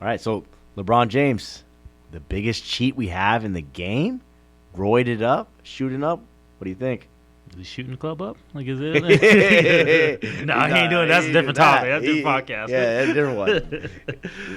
All right, so LeBron James, the biggest cheat we have in the game, roided up, shooting up. What do you think? Is he shooting the club up? Like, is it? No, he ain't doing. That's a different topic. That's a different podcast. Yeah, that's a different one.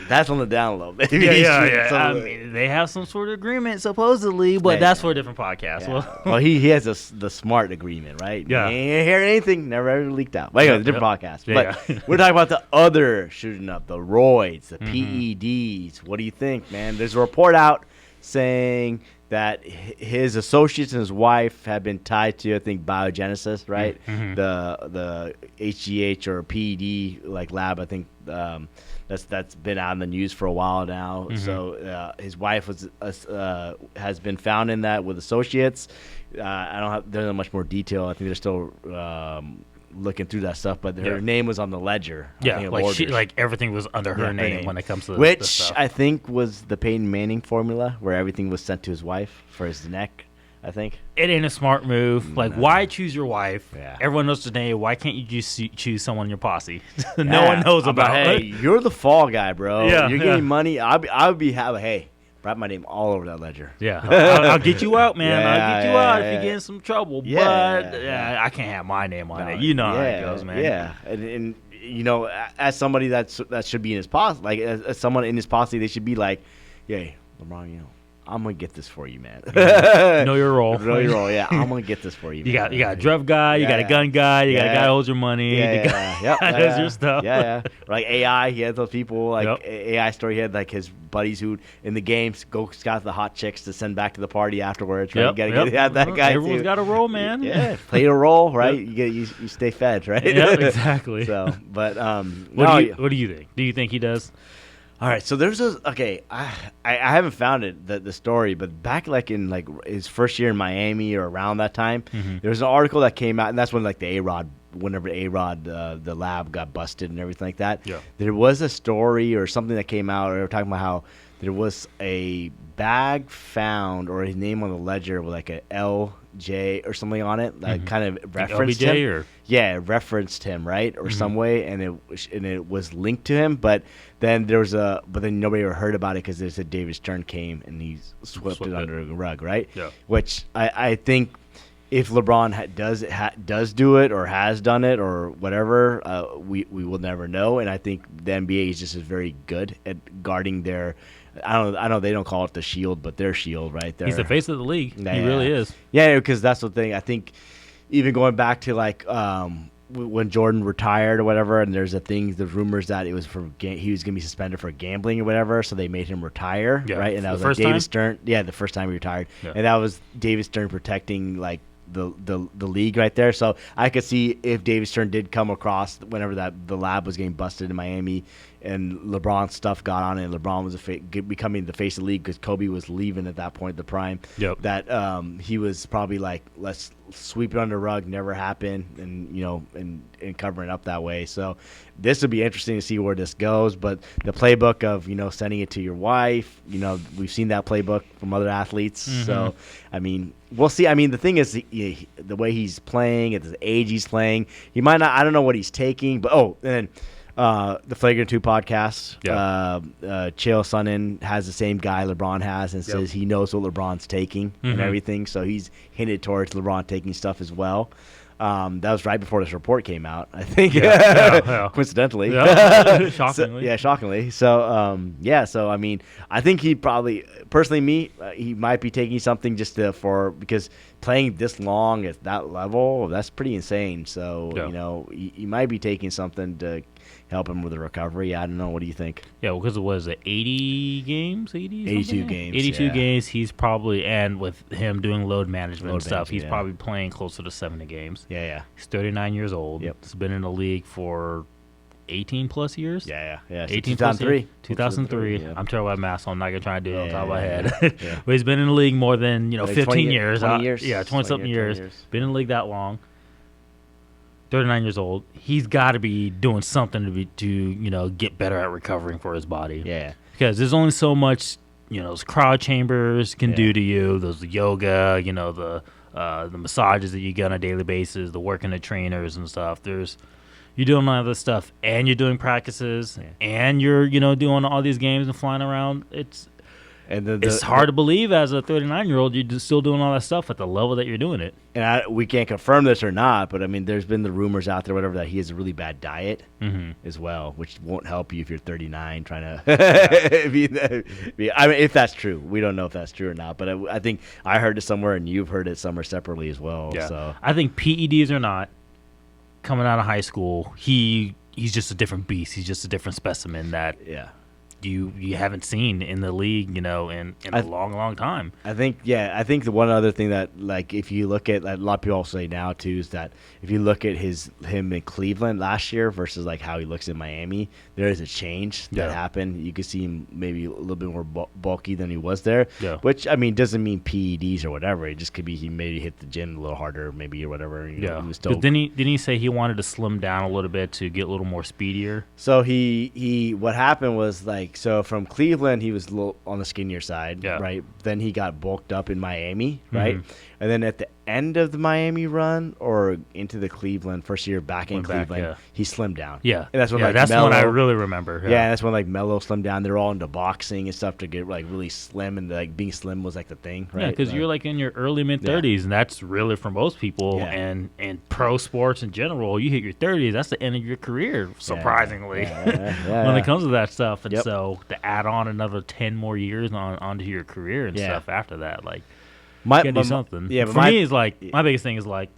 That's on the down low, baby. Yeah. I mean, they have some sort of agreement supposedly, but that's for a different podcast. Yeah. Well, he has the smart agreement, right? Yeah. He ain't hear anything, never ever leaked out. But anyway, different podcast. Yeah, But we're talking about the other shooting up, the roids, the PEDs. What do you think, man? There's a report out saying that his associates and his wife have been tied to, I think, biogenesis, right? The HGH or PED like lab, I think that's been out in the news for a while now. So his wife has been found in that with associates. There's not much more detail. I think they're still looking through that stuff, but her name was on the ledger. Yeah, like everything was under her name when it comes to which this stuff. I think was the Peyton Manning formula, where everything was sent to his wife for his neck. I think it ain't a smart move. Like, why choose your wife? Yeah. Everyone knows today. Why can't you just choose someone in your posse? No one knows about. Hey, you're the fall guy, bro. Yeah, you're getting money. I would be happy. Hey, write my name all over that ledger. Yeah, I'll get you out, man. I'll get you out if you get in some trouble. Yeah, but I can't have my name on it. You know how it goes, man. Yeah, and you know, as somebody that should be in his posse, like as someone in his posse, they should be like, "Yay, LeBron, you know, I'm gonna get this for you, man. Know your role. Know your role. Yeah, I'm gonna get this for you. You got a drug guy, you got a gun guy, you got a guy who holds your money. Does your stuff. Like AI, he had those people like AI story. He had like his buddies who in the games got the hot chicks to send back to the party afterwards. Right? You gotta have that guy. Everyone's got a role, man. Yeah, play a role, right? You stay fed, right? Yeah, exactly. So, but what do you think? Do you think he does? All right, so there's I haven't found the story, but back like in like his first year in Miami or around that time, there was an article that came out, and that's when like whenever A-Rod the lab got busted and everything like that. Yeah. There was a story or something that came out, or they were talking about how there was a bag found or his name on the ledger with like a LJ or something on it that kind of referenced LBJ him. or? Yeah, it referenced him, right, or some way, and it was linked to him. But then then nobody ever heard about it because they said David Stern came and he swept it under the rug, right? Yeah. Which I think if LeBron does do it or has done it or whatever, we will never know. And I think the NBA is just very good at guarding their. I know they don't call it the shield, but their shield, right? He's the face of the league. Yeah, he really is. Yeah, because that's the thing. I think even going back to like when Jordan retired or whatever, and there's rumors that it was he was gonna be suspended for gambling or whatever, so they made him retire, right? And that was like David Stern. Yeah, the first time he retired, and that was David Stern protecting like the league right there. So I could see if David Stern did come across whenever the lab was getting busted in Miami and LeBron's stuff got on it, and LeBron was becoming the face of the league because Kobe was leaving at that point, the prime. Yep. That he was probably like, let's sweep it under the rug, never happened, and you know, and covering it up that way. So this would be interesting to see where this goes. But the playbook of sending it to your wife, we've seen that playbook from other athletes. So I mean, we'll see. I mean, the thing is, the way he's playing at the age he's playing, he might not. I don't know what he's taking, but and then. The Flagrant 2 podcast, Chael Sonnen has the same guy LeBron has and says he knows what LeBron's taking and everything. So he's hinted towards LeBron taking stuff as well. That was right before this report came out, I think. Coincidentally. Shockingly. Shockingly. So, so, I mean, I think he probably, personally he might be taking something just because playing this long at that level, that's pretty insane. So, he might be taking something to help him with the recovery. I don't know. What do you think? Yeah, because it was 80 games? 82 games. 82 games. He's probably, and with him doing load management and stuff, he's probably playing closer to 70 games. Yeah. He's 39 years old. Yep. He's been in the league for 18 plus years. Yeah. 18 2003. 2003. Yeah. I'm terrible at math, so I'm not gonna try to do it on top of my head. But he's been in the league more than 15 years. 20 years. Yeah, 20-something years. Been in the league that long. 39 years old. He's got to be doing something to get better at recovering for his body. Yeah. Because there's only so much those crowd chambers can do to you. Those yoga, the massages that you get on a daily basis, the working the trainers and stuff. There's you're doing all this stuff, and you're doing practices, and you're doing all these games and flying around. It's hard to believe as a 39-year-old you're still doing all that stuff at the level that you're doing it. And we can't confirm this or not, but I mean, there's been the rumors out there, whatever, that he has a really bad diet as well, which won't help you if you're 39 trying to. I mean, if that's true, we don't know if that's true or not. But I think I heard it somewhere, and you've heard it somewhere separately as well. Yeah. So I think PEDs or not, coming out of high school, he's just a different beast. He's just a different specimen that. Yeah. You haven't seen in the league, in a long time. I think the one other thing that, like, if you look at, like, a lot of people say now too, is that if you look at him in Cleveland last year versus like how he looks in Miami, there is a change that happened. You could see him maybe a little bit more bulky than he was there. Yeah. Which, I mean, doesn't mean PEDs or whatever. It just could be he maybe hit the gym a little harder, maybe, or whatever. He was still. Didn't he say he wanted to slim down a little bit to get a little more speedier? So he what happened was, like, so from Cleveland he was a little on the skinnier side, right? Then he got bulked up in Miami, right? And then at the end of the Miami run or into the Cleveland first year back in Cleveland, he slimmed down. Yeah, and that's when that's Melo, one I really remember. Yeah, that's when like Melo slimmed down. They're all into boxing and stuff to get like really slim, and like being slim was like the thing, right? Yeah, because you're like in your early mid 30s, and that's really for most people, and pro sports in general. You hit your 30s, that's the end of your career, surprisingly, when it comes to that stuff. And so to add on another 10 more years onto your career and stuff after that, like. You gotta do something. Yeah, for me, it's like my biggest thing is like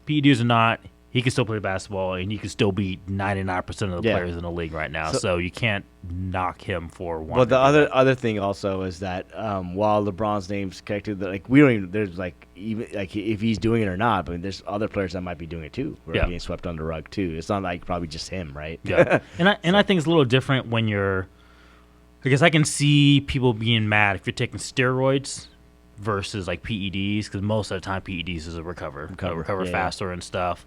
PEDs or not, he can still play basketball, and you can still beat 99% of the players in the league right now. So you can't knock him for one. Well, the other thing also is that while LeBron's name's connected, like we don't even there's like even like if he's doing it or not, but there's other players that might be doing it too, who are getting swept under the rug too. It's not like probably just him, right? Yeah, and I think it's a little different when you're. Because I can see people being mad if you're taking steroids versus like PEDs, because most of the time PEDs is a recover faster and stuff.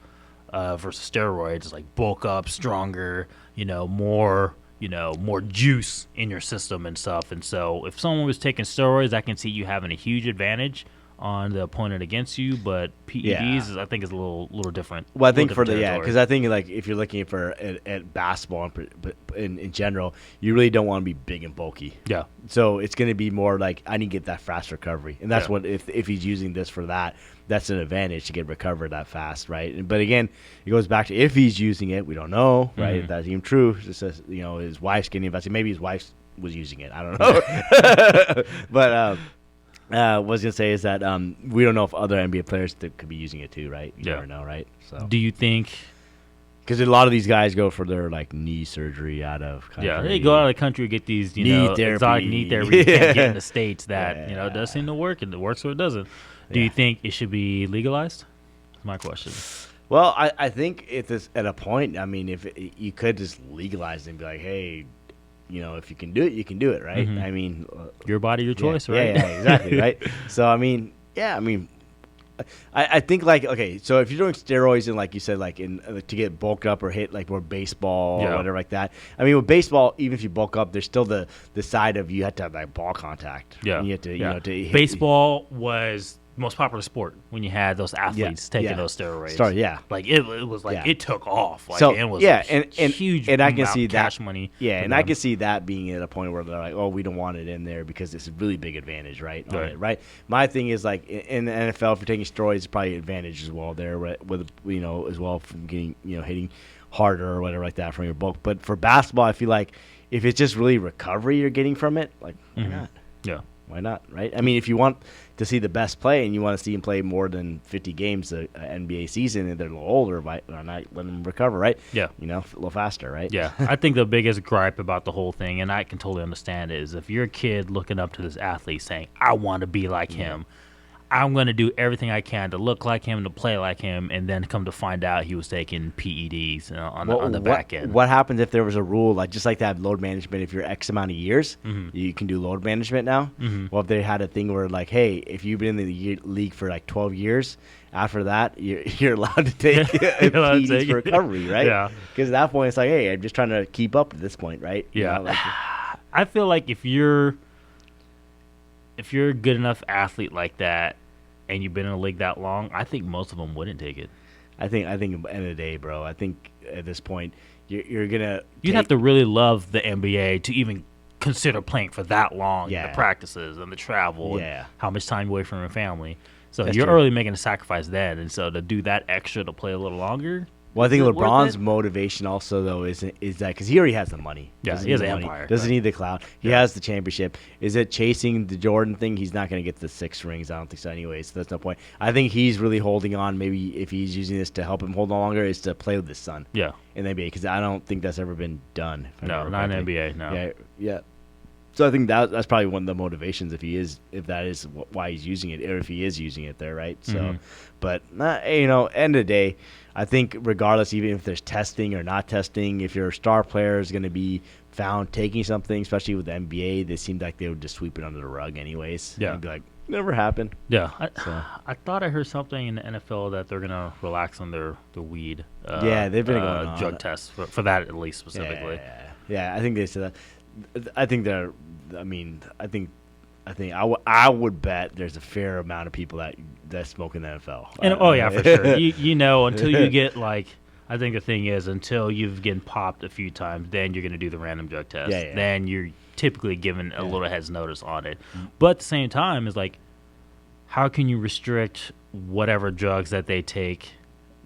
Versus steroids, it's like bulk up, stronger, more juice in your system and stuff. And so if someone was taking steroids, I can see you having a huge advantage on the opponent against you, but PEDs I think is a little different. Well, I think because I think like if you're looking for at basketball in general, you really don't want to be big and bulky. Yeah. So it's going to be more like I need to get that fast recovery, and that's what if he's using this for that, that's an advantage to get recovered that fast, right? But again, it goes back to if he's using it, we don't know, right? If that's even true. It says his wife's getting invested. Maybe his wife was using it. I don't know, but. What I was going to say is that we don't know if other NBA players could be using it too, right? You never know, right? So, do you think? Because a lot of these guys go for their like knee surgery out of country. Yeah, they go out of the country to get these exotic knee therapy you can't get in the States that it does seem to work, and it works or it doesn't. Do you think it should be legalized? That's my question. Well, I think if it's at a point, I mean, if you could just legalize it and be like, hey, if you can do it, you can do it, right? I mean, your body, your choice, right? Yeah, exactly, right? So, I mean, I think like, okay, so if you're doing steroids and like you said, like to get bulked up or hit like more baseball or whatever like that. I mean, with baseball, even if you bulk up, there's still the side of you have to have like ball contact. Yeah. And you have to, to hit. Baseball was most popular sport when you had those athletes taking those steroids. Like it was like it took off. Like it was huge and I can see cash that money. Yeah, and I can see that being at a point where they're like, oh, we don't want it in there because it's a really big advantage, right? Right. My thing is like in the NFL, if you're taking steroids, it's probably an advantage as well there with as well from getting hitting harder or whatever like that from your bulk. But for basketball, I feel like if it's just really recovery you're getting from it, like why not? Yeah. Why not, right? I mean, if you want to see the best play and you want to see him play more than 50 games an NBA season and they're a little older, why not let them recover, right? Yeah. A little faster, right? Yeah. I think the biggest gripe about the whole thing, and I can totally understand, is if you're a kid looking up to this athlete saying, I want to be like him, I'm going to do everything I can to look like him, to play like him, and then come to find out he was taking PEDs on the back end. What happens if there was a rule, like just like that load management, if you're X amount of years, you can do load management now? Well, if they had a thing where like, hey, if you've been in the league for like 12 years, after that, you're allowed to take PEDs for recovery, right? Yeah. Because at that point, it's like, hey, I'm just trying to keep up at this point, right? Yeah. I feel like if you're a good enough athlete like that and you've been in the league that long, I think most of them wouldn't take it. I think at the end of the day, bro, I think at this point. You're gonna. You'd have to really love the NBA to even consider playing for that long. Yeah. The practices and the travel. Yeah. And how much time away from your family. So That's you're true. already making a sacrifice then, and so to do that extra to play a little longer. Well, I think is it worth LeBron's it? motivation also though is that because he already has the money. Yeah, Doesn't he has need an the money. empire, Doesn't right. need the clout. He has the championship. Is it chasing the Jordan thing? He's not going to get the 6 rings. I don't think so. Anyways, so that's no point. I think he's really holding on. Maybe if he's using this to help him hold on longer, is to play with his son. Yeah. In the NBA, because I don't think that's ever been done. if I No, remember not in correctly. NBA. No. Yeah, yeah. So I think that's probably one of the motivations if that is why he's using it, or if he is using it there, right? So, but end of the day, I think regardless, even if there's testing or not testing, if your star player is going to be found taking something, especially with the NBA, they seemed like they would just sweep it under the rug anyways. Yeah. And be like, never happened. Yeah, So. I thought I heard something in the NFL that they're gonna relax on the weed. Yeah, they've been going on. drug tests for that at least specifically. Yeah, I think they said that. I think they're. I mean, I think I would bet there's a fair amount of people that smoke in the NFL. And oh yeah, for sure. You know, until you get like, I think the thing is until you've getting popped a few times, then you're gonna do the random drug test. Yeah. Then you're typically given a little heads notice on it. But at the same time, it's like, how can you restrict whatever drugs that they take,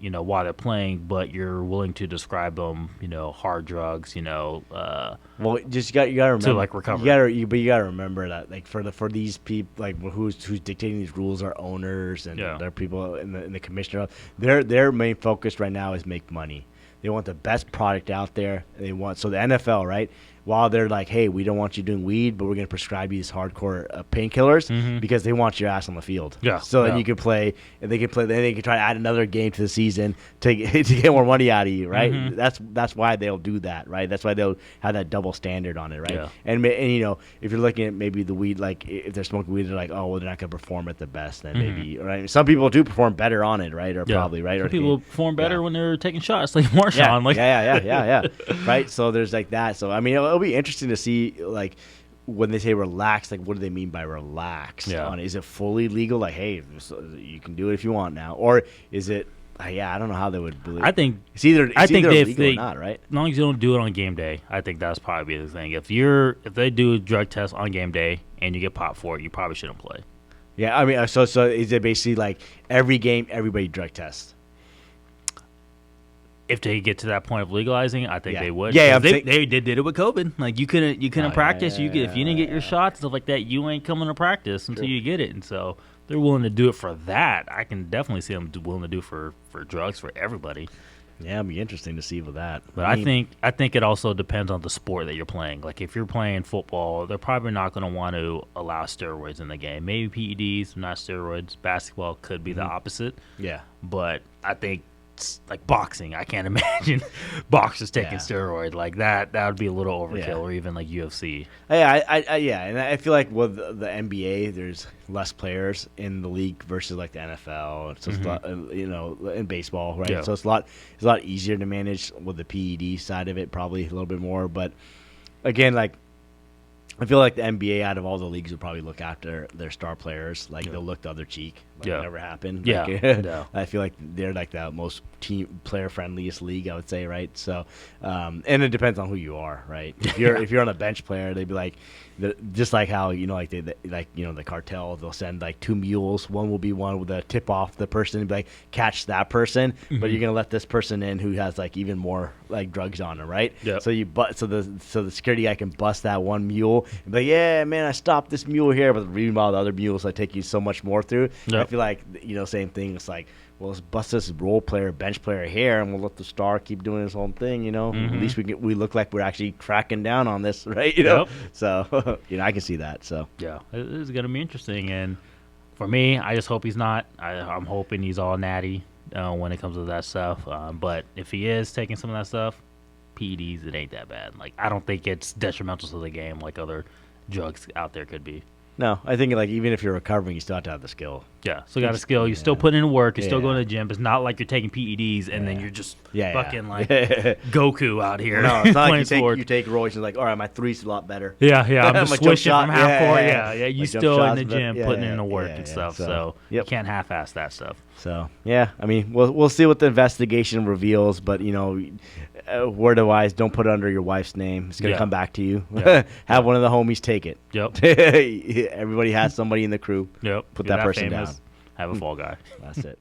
while they're playing, but you're willing to describe them, hard drugs, Well, you gotta remember like, recover. But you gotta remember that like for these people, like who's dictating these rules are owners and they're people in the commissioner. Their main focus right now is make money. They want the best product out there. They want the NFL, right? While they're like, hey, we don't want you doing weed, but we're going to prescribe you these hardcore painkillers because they want your ass on the field. Yeah. So then you can play, and they can play. Then they can try to add another game to the season to get more money out of you, right? That's why they'll do that, right? That's why they'll have that double standard on it, right? Yeah. And if you're looking at maybe the weed, like if they're smoking weed, they're like, oh, well, they're not going to perform at the best. Then maybe, right? Some people do perform better on it, right? Or probably, right? Some Or people perform better when they're taking shots, like Marshawn. Yeah. Right. So there's like that. So I mean, it'll be interesting to see like when they say relax, like what do they mean by relax? Yeah. Is it fully legal? Like, hey, you can do it if you want now, or is it? I don't know how they would believe. I think it's either if legal or not, right? As long as you don't do it on game day, I think that's probably the thing. If they do a drug test on game day and you get popped for it, you probably shouldn't play. Yeah, I mean, so is it basically like every game, everybody drug test? If they get to that point of legalizing, I think they would. Yeah, they did it with COVID. Like you couldn't practice. If you didn't get your shots, stuff like that, you ain't coming to practice until you get it. And so they're willing to do it for that. I can definitely see them willing to do for drugs for everybody. Yeah, it'd be interesting to see with that. But I think it also depends on the sport that you're playing. Like if you're playing football, they're probably not going to want to allow steroids in the game. Maybe PEDs, not steroids. Basketball could be the opposite. Yeah, but I think like boxing, I can't imagine boxers taking steroid like that. That would be a little overkill, or even like UFC. Yeah, and I feel like with the NBA, there's less players in the league versus like the NFL. So it's a lot, in baseball, right? Yeah. So it's a lot easier to manage with the PED side of it, probably a little bit more. But again, like I feel like the NBA out of all the leagues would probably look after their star players. Like they'll look the other cheek. Like it never happened. Yeah. Like, I feel like they're like the most team player friendliest league, I would say, right? So, and it depends on who you are, right? If you're on a bench player, they'd be like, just like how the cartel, they'll send like 2 mules. One will be one with a tip off the person and be like, catch that person, but you're gonna let this person in who has like even more like drugs on him, right? Yeah. So the security guy can bust that one mule and be like, yeah, man, I stopped this mule here, but meanwhile the other mules I take you so much more through. Yep. I feel like same thing. It's like, well, let's bust this role player, bench player here, and we'll let the star keep doing his own thing. At least we look like we're actually cracking down on this, right? Yep. So I can see that. So yeah, it is gonna be interesting. And for me, I just hope he's not. I'm hoping he's all natty when it comes to that stuff. But if he is taking some of that stuff, PEDs, it ain't that bad. Like I don't think it's detrimental to the game like other drugs out there could be. No, I think like even if you're recovering, you still have to have the skill. Yeah, so got a skill. You're still putting in work. You're still Yeah. going to the gym. It's not like you're taking PEDs and then you're just fucking like Goku out here. No, it's not playing like you take roids and like, all right, my three's a lot better. Yeah, I'm just My jump swishing shot, from half court. yeah. Yeah. You My jump still in the shot's gym better. putting in the work and stuff. So you can't half-ass that stuff. So yeah, I mean, we'll see what the investigation reveals, but word-wise, don't put it under your wife's name. It's gonna come back to you. Have one of the homies take it. Yep. Everybody has somebody in the crew. Yep. Put that person down. Have a fall guy. That's it.